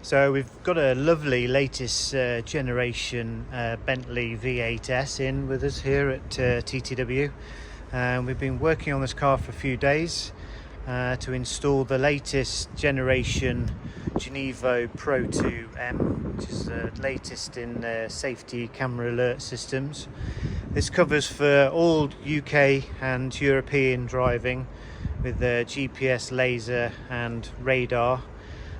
So we've got a lovely latest generation Bentley V8S in with us here at TTW. We've been working on this car for a few days to install the latest generation Genevo Pro 2M, which is the latest in safety camera alert systems. This covers for all UK and European driving with GPS, laser and radar.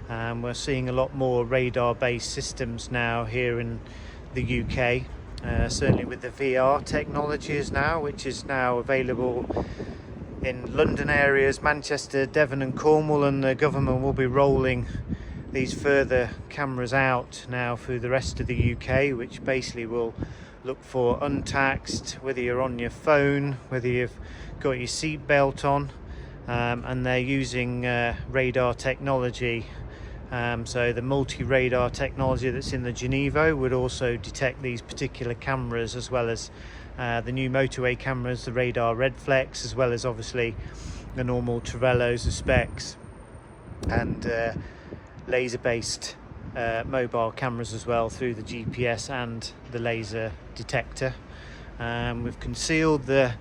We're seeing a lot more radar-based systems now here in the UK, certainly with the VR technologies now, which is now available in London areas, Manchester, Devon and Cornwall, and the government will be rolling these further cameras out now through the rest of the UK, which basically will look for untaxed, whether you're on your phone, whether you've got your seat belt on, and they're using radar technology. So the multi-radar technology that's in the Genevo would also detect these particular cameras, as well as the new Motorway cameras, the radar red flex, as well as obviously the normal Trellos, the specs, and laser-based mobile cameras as well through the GPS and the laser detector. We've concealed the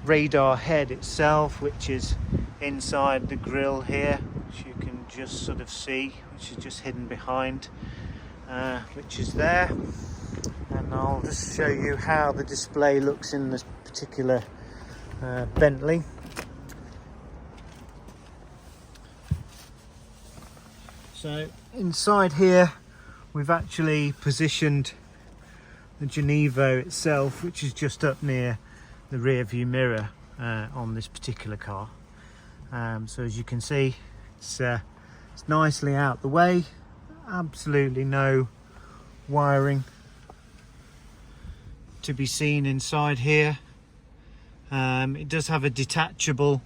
radar head itself, which is inside the grille here, which you can just sort of see, which is just hidden behind, which is there. And I'll just show you how the display looks in this particular Bentley. So inside here we've actually positioned the Genevo itself, which is just up near the rear view mirror on this particular car. So as you can see, it's nicely out the way, absolutely no wiring to be seen inside here. It does have a detachable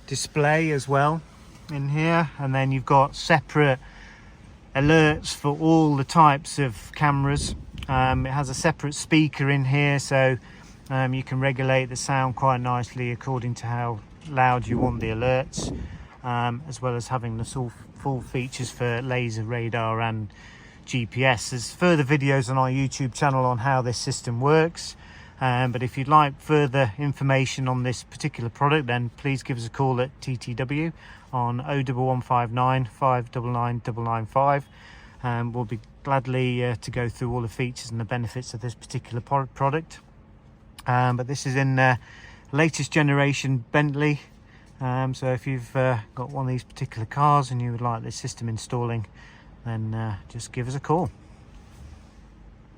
display as well in here, and then you've got separate alerts for all the types of cameras. It has a separate speaker in here, so you can regulate the sound quite nicely according to how loud you want the alerts, as well as having the full features for laser, radar and GPS. There's further videos on our YouTube channel on how this system works, but if you'd like further information on this particular product, then please give us a call at TTW on 01159 599 995, and we'll be gladly to go through all the features and the benefits of this particular product. But this is in latest generation Bentley, so if you've got one of these particular cars and you would like this system installing, then just give us a call.